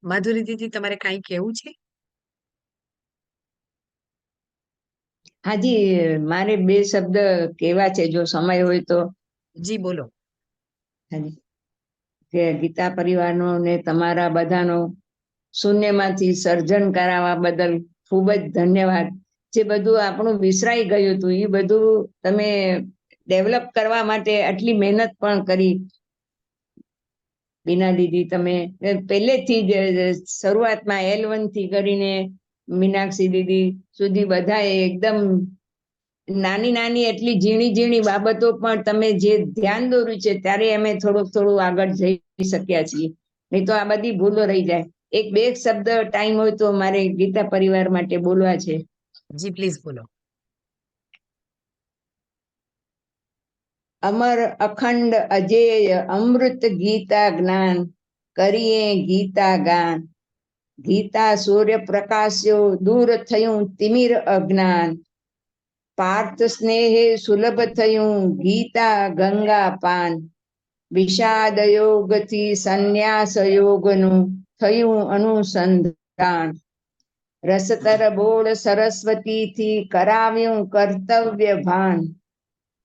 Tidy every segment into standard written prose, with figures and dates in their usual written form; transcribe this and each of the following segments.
માધુરી દીદી, તમારે કાંઈ કહેવું છે? હાજી, મારે બે શબ્દ કહેવા છે, જો સમય હોય તો. જી બોલો. હાજી, કે ગીતા પરિવારનો ને તમારા બધાનો શૂન્યમાંથી સર્જન કરાવવા બદલ ખૂબ જ ધન્યવાદ. જે બધું આપણું વિસરાઈ ગયું હતું એ બધું તમે ડેવલપ કરવા માટે આટલી મહેનત પણ કરી. બીના દીદી, તમે પહેલેથી જ શરૂઆતમાં L1 થી કરીને મીનાક્ષી દીદી સુધી બધાએ એકદમ નાની નાની એટલી ઝીણી ઝીણી બાબતો પણ તમે જે ધ્યાન દોર્યું છે ત્યારે અમે થોડું આગળ જઈ શક્યા છીએ. નહીં તો આ બધી ભૂલો રહી જાય. એક બે શબ્દ ટાઈમ હોય તો મારે ગીતા પરિવાર માટે બોલવા છે. જી પ્લીઝ બોલો. અમર અખંડ અજેય અમૃત ગીતા જ્ઞાન, કરીએ ગીતા ગાન. ગીતા સૂર્ય પ્રકાશ્યો, દૂર થયું તિમિર અજ્ઞાન. પાર્થ સ્નેહે સુલભ થયું ગીતા ગંગા પાન. વિષાદ યોગથી સંન્યાસ યોગનું થયું અનુસંધાન. રસતર બોળ સરસ્વતીથી કરાવ્યું કર્તવ્ય ભાન.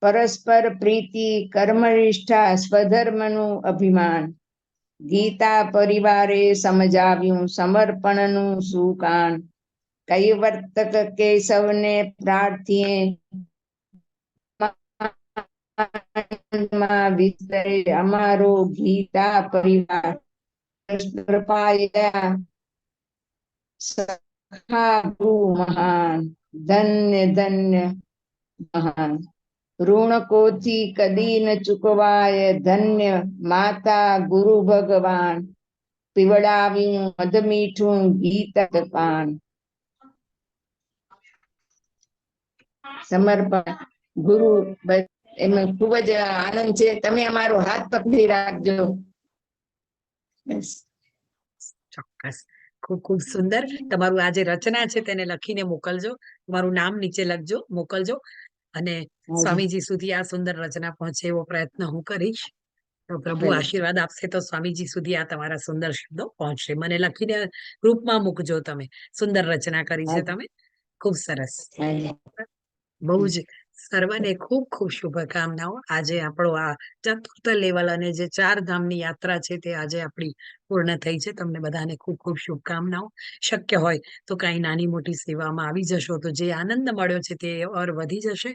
પરસ્પર પ્રીતિ કર્મનિષ્ઠા સ્વધર્મનું અભિમાન. ગીતા પરિવારે સમજાવ્યું સમર્પણનું સુકાન. કૈવર્તક કેશવને પ્રાર્થીએ વિસ્તરે અમારો ગીતા પરિવાર. પાયા સખા ગુરુ મહાન, ધન્ય ધન્ય મહાન. ઋણ કોથી કદી ન ચૂકવાય, ધન્ય માતા ગુરુ ભગવાન. પીવડાવ્યું મધ મીઠું ગીતા પાન. સમર્પણ ગુરુ, એમાં ખૂબ જ આનંદ છે. તમે અમારો હાથ પકડી રાખજો. ચોક્કસ. ખૂબ ખૂબ સુંદર. તમારું આ જે રચના છે તેને લખીને મોકલજો. તમારું નામ નીચે લખજો, મોકલજો. અને સ્વામીજી સુધી આ સુંદર રચના પહોંચે એવો પ્રયત્ન હું કરીશ. તો પ્રભુ આશીર્વાદ આપશે તો સ્વામીજી સુધી આ તમારા સુંદર શબ્દો પહોંચશે. મને લખીને ગ્રુપમાં મૂકજો. તમે સુંદર રચના કરી છે તમે. ખૂબ સરસ. બહુ જ સર્વને ખૂબ ખૂબ શુભકામનાઓ. આજે આપણો આ ચતુર્થ લેવલ અને જે 4 ધામની યાત્રા છે તે આજે આપણી પૂર્ણ થઈ છે. તમને બધાને ખૂબ ખૂબ શુભકામનાઓ. શક્ય હોય તો કાંઈ નાની મોટી સેવામાં આવી જશો તો જે આનંદ મળ્યો છે તે ઓર વધી જશે.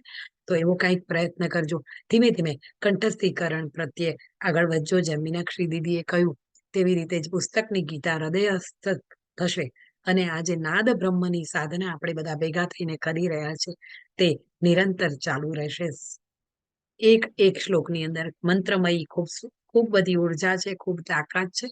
તો એવો કાંઈક પ્રયત્ન કરજો. ધીમે ધીમે કંઠસ્થીકરણ પ્રત્યે આગળ વધજો. જેમ મીનાક્ષી દીદીએ કહ્યું તેવી રીતે જ પુસ્તકની ગીતા હૃદયસ્થ થશે. અને આજે નાદ બ્રહ્મની સાધના આપણે બધા ભેગા થઈને કરી રહ્યા છે તે નિરંતર ચાલુ રહેશે. એક એક શ્લોકની અંદર મંત્રમયી ખૂબ બધી ઉર્જા છે, ખૂબ તાકાત છે.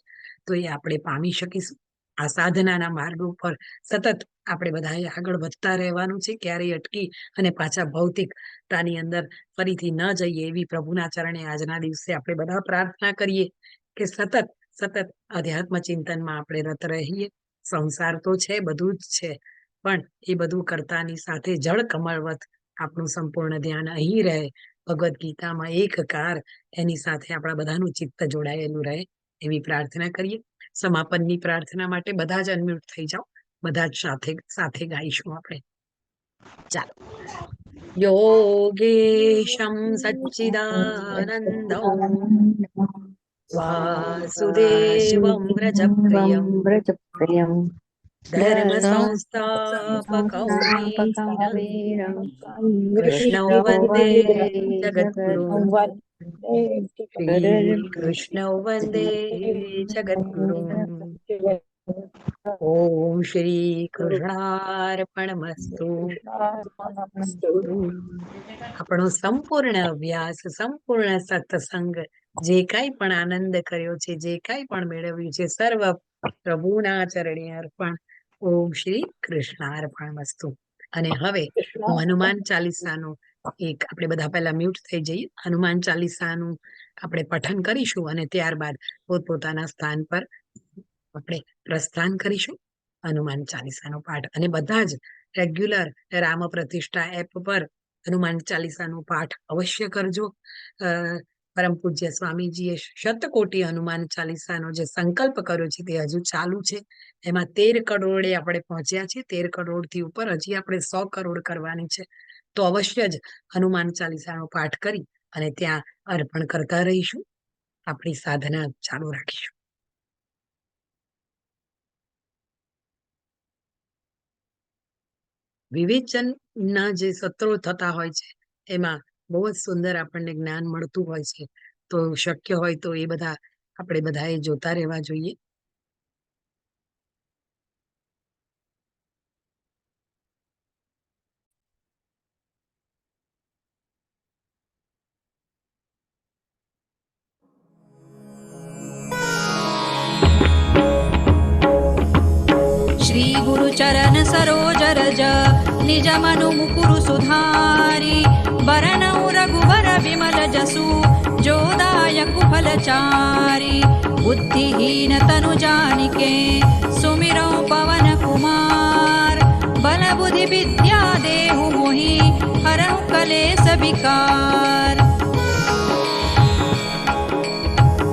તો એ આપણે પામી શકીશું. આ સાધનાના માર્ગ ઉપર સતત આપણે બધાએ આગળ વધતા રહેવાનું છે. ક્યારેય અટકી અને પાછા ભૌતિકતાની અંદર ફરીથી ન જઈએ એવી પ્રભુના ચરણે આજના દિવસે આપણે બધા પ્રાર્થના કરીએ કે સતત સતત અધ્યાત્મ ચિંતનમાં આપણે રત રહીએ. સંસાર તો છે, બધું જ છે, પણ એ બધું કરતાની સાથે જળ કમળવત આપણું સંપૂર્ણ ધ્યાન અહીં રહે. ભગવદ્ ગીતામાં એકકાર એની સાથે આપણા બધાનું ચિત્ત જોડાયેલું રહે એવી પ્રાર્થના કરીએ. સમાપનની પ્રાર્થના માટે બધા જ અનમ્યુટ થઈ જાઓ. બધા જ સાથે સાથે ગાઈશું આપણે. ચાલો. યોગેશમ સચ્ચિદાનંદં વાસુદેવમ વ્રજપ્રિયમ ધર્મ સંસ્થાપકં વીરં કૃષ્ણં વંદે જગદ્ગુરું. શ્રી કૃષ્ણ વંદે જગદ્ગુરું. ઓમ શ્રી કૃષ્ણાર્પણમસ્તુ. આપણો સંપૂર્ણ અભ્યાસ, સંપૂર્ણ સત્સંગ, જે કાંઈ પણ આનંદ કર્યો છે, જે કાંઈ પણ મેળવ્યું છે, સર્વ પ્રભુના ચરણે અર્પણ. ઓમ શ્રી કૃષ્ણાર્પણમસ્તુ. અને હવે હું હનુમાન ચાલીસાનું આપણે બધા પહેલા મ્યુટ થઈ જઈએ. હનુમાન ચાલીસાનું આપણે પઠન કરીશું અને ત્યારબાદ પોતપોતાના સ્થાન પર આપણે પ્રસ્થાન કરીશું. હનુમાન ચાલીસાનો પાઠ અને બધા જ રેગ્યુલર રામ પ્રતિષ્ઠા એપ પર હનુમાન ચાલીસાનો પાઠ અવશ્ય કરજો. પરમ પૂજ્ય સ્વામીજીએ શતકોટી હનુમાન ચાલીસાનો જે સંકલ્પ કર્યો છે તે હજુ ચાલુ છે. એમાં 13 કરોડે આપણે પહોંચ્યા છે. 13 કરોડથી ઉપર હજી આપણે 100 કરોડ કરવાની છે. તો અવશ્ય જ હનુમાન ચાલીસાનો પાઠ કરી અને ત્યાં અર્પણ કરતા રહીશું. આપણી સાધના ચાલુ રાખીશું. વિવેચનના જે સત્રો થતા હોય છે એમાં બહુ જ સુંદર આપણને જ્ઞાન મળતું હોય છે. તો શક્ય હોય તો એ બધા આપણે બધાએ જોતા રહેવા જોઈએ. श्री गुरु चरण सरोज रज निज मनु मुकुरु सुधारी बरनउ रघुबर विमल जसु जोदायकु फलचारी बुद्धिहीन तनु जानिके सुमिरौ पवन कुमार बल बुद्धि विद्या देहु मोहि हरहु कलेस विकार।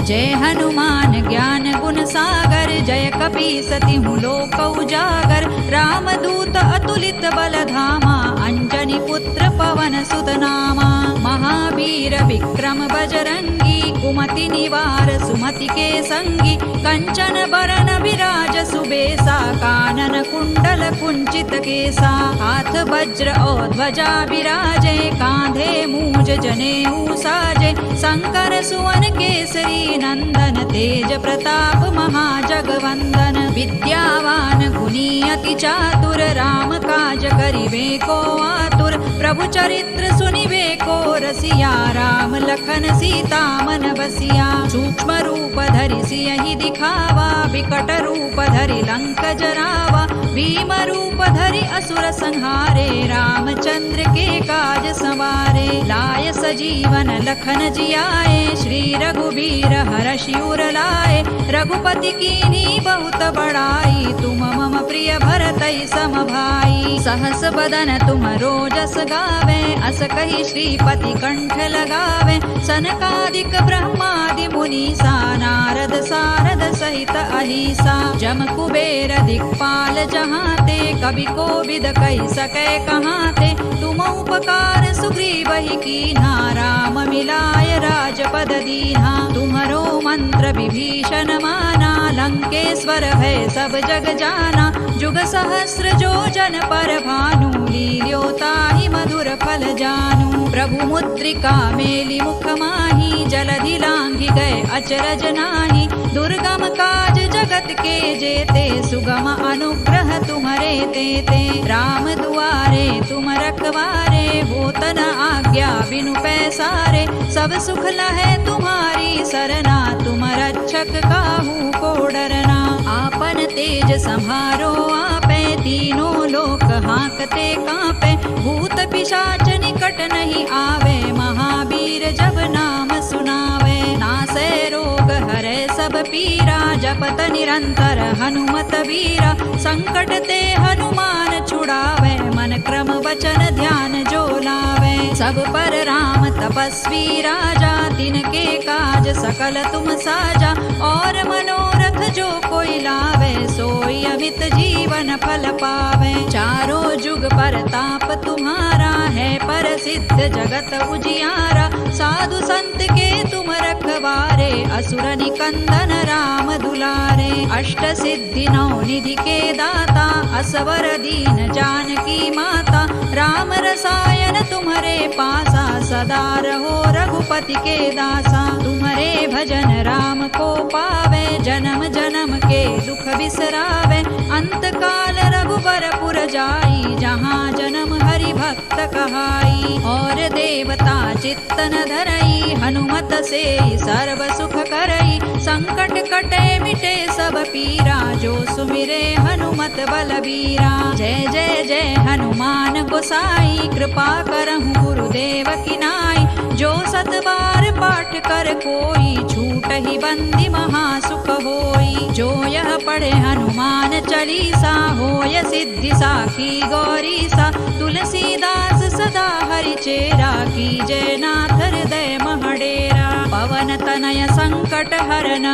जय हनुमान ज्ञान गुण सागर जय कपीसति लोक उजागर रामदूत अतुलित बल धामा अंजनी पुत्र पवन सुत नामा महावीर विक्रम बजरंगी कुमति निवार सुमति के संगी कंचन बरन विराज सुबेसा कानन कुंडल कुंचित केसा हाथ वज्र और ध्वजा विराजे कांधे मूज जनेऊ साजे शंकर सुवन केसरी नंदन तेज प्रताप महाजगवंदन विद्यावान गुणी अति चातुर राम काज करिबे को आतुर प्रभु चरित्र सुनिबे को रसिया राम लखन सीता मन बसिया सूक्ष्म रूप धरि सियहि दिखावा विकट रूप धरि लंक जरावा भीम रूप धरि असुर संहारे रामचंद्र के काज सवारे लाय सजीवन लखन जियाए श्री रघुबीर हरषि उर लाए रघुपति कीन्ही बहुत बड़ाई तुम मम प्रिय भरतहि सम भाई सहस बदन तुम रोजस गावे अस कहि श्रीपति कंठ लगावे सनकादिक ब्रह्मादि मुनीसा नारद सारद सहित अहिसा जम कुबेर दिक्पाल जहाते कवि कोविद कहि सकै कहाते तुम उपकार सुग्रीवहि कीन्हा राम मिलाय राजपद दीन्हा तुम्हरो मंत्र विभीषण माना लंकेश्वर भय सब जग जाना जुग सहस्र जो जन पर भानु लील्योताहि मधुर फल जानू प्रभु मुद्रिका मेलि मुख माहि जलधि लांघि गए अचरज नाही दुर्गम काज जगत के जेते सुगम अनुग्रह तुम्हरे तेते राम दुआरे तुम रखवारे होत न आज्ञा बिनु पैसारे सब सुख लहै तुम्हारी सरना तुम रक्षक काहू को डरना आपन तेज सम्हारो आपे तीनों लोक हांकते कांपे भूत पिशाच निकट नहीं आवे महावीर जब नाम सुनावे नासै रोग हरै सब पीरा जपत निरंतर हनुमत वीरा संकट ते हनुमान छुड़ावे मन क्रम वचन ध्यान जो लावे सब पर राम तपस्वी राजा तिनके काज सकल तुम साजा और मनोरथ जो कोई लावे सोई अमित जीवन फल पावे चारों जुग पर ताप तुम्हारा है प्रसिद्ध जगत उजियारा साधु संत के तुम रखवारे असुर निकंदन राम दुलारे अष्ट सिद्धि नौ निधि के दाता असवर दीन जानकी माता राम रसायन तुम्हारे पासा सदा रहो रघुपति के दासा तुम्हारे भजन राम को पावे जन्म जन्म के दुख बिसरावे अंत काल रघुबर पुर जाई जहाँ जन्म हरि भक्त कहाई और देवता चित्तन धरई हनुमत से सर्व सुख करई संकट कटे मिटे सब पीरा जो सुमिरे हनुमत बलबीरा जय जय जय हनुमान गोसाई कृपा करहु गुरुदेव की नाई जो सत बार पाठ कर कोई छूट ही बंदी महासुख होई जो यह पढ़े हनुमान चालीसा होय सिद्धि साखी गौरीसा तुलसीदास सदा हरि चेरा की जय नाथ हृदय महडेरा पवन तनय संकट हरन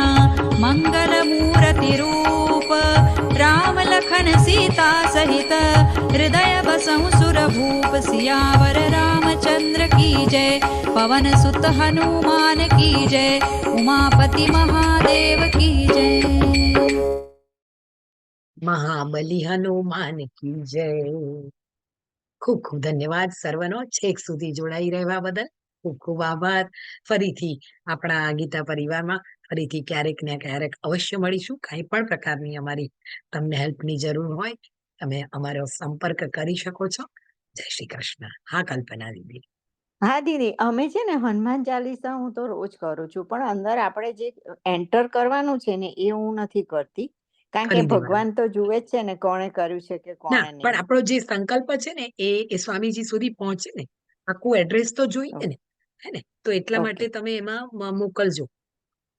मंगल मूर्ति रूप राम लखन सीता सहित हृदय बसहु सुर भूप सियावर रामचंद्र की जय पवन सुत हनुमान की जय उमापति महादेव की जय। મહાબલી હનુમાન કી જય. ખૂબ ખૂબ ધન્યવાદ સર્વનો છેક સુધી જોડાઈ રહેવા બદલ ખૂબ ખૂબ આભાર. ફરીથી આપણા ગીતા પરિવારમાં ફરીથી ક્યારેક ને ક્યારેક અવશ્ય મળીશું. કંઈ પણ પ્રકારની અમારી તમને હેલ્પની જરૂર હોય તમે અમારો સંપર્ક કરી શકો છો. જય શ્રી કૃષ્ણ. હા કલ્પના દીદી. હા દીદી, અમે છે ને હનુમાન ચાલીસા હું તો રોજ કરું છું, પણ અંદર આપણે જે એન્ટર કરવાનું છે ને એ હું નથી કરતી, કારણ કે કરી દેવાનું. ભગવાન તો જુએ જ છે ને કોણે કર્યું છે કે ના કોણે પણ નહીં. આપણો જે સંકલ્પ છે ને એ સ્વામીજી સુધી પહોંચે ને, આખું એડ્રેસ તો જોઈએ ને, હે ને? તો એટલા ઓકે. માટે તમે એમાં મોકલજો,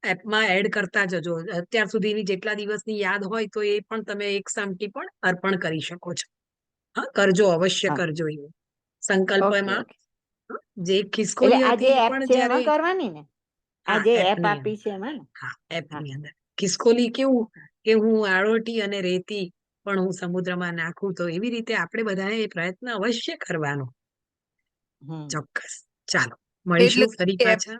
એપમાં એડ કરતા જજો. અત્યાર સુધીની જેટલા દિવસની યાદ હોય તો એ પણ તમે એક સામટી પણ અર્પણ કરી શકો છો. હા કરજો, અવશ્ય હા. કરજો. એવું સંકલ્પ ઓકે એમાં ઓકે. જે એટલે ખિસકોલી આ જે હતી એ એપ પણ છે જ્યારે એમાં કરવાની ને, આ હા જે એપ એપની આપી છે એમાં ને. હા હા. એપની અંદર ખિસકોલી કેવું કે હું આળોટી અને રેતી પણ હું સમુદ્રમાં નાખું, તો એવી રીતે આપણે બધાએ એ પ્રયત્ન અવશ્ય કરવાનો. હમ. ચોક્કસ. ચાલો એટલે મળીશું ફરી એપ પાછા.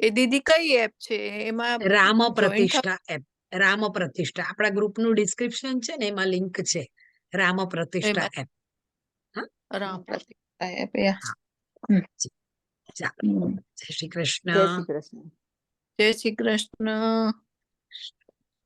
એ દીદી કઈ એપ છે એમાં રામ જોઈન પ્રતિષ્ઠા એપ. રામ પ્રતિષ્ઠા આપણા ગ્રુપનું ડિસ્ક્રિપ્શન છે ને એમાં લિંક છે, રામ પ્રતિષ્ઠા એમાં એપ. હા રામ પ્રતિષ્ઠા એપ હા હમ. ચાલો. હમ. જય શ્રી જય કૃષ્ણ. શ્રી કૃષ્ણ. જય શ્રી કૃષ્ણ.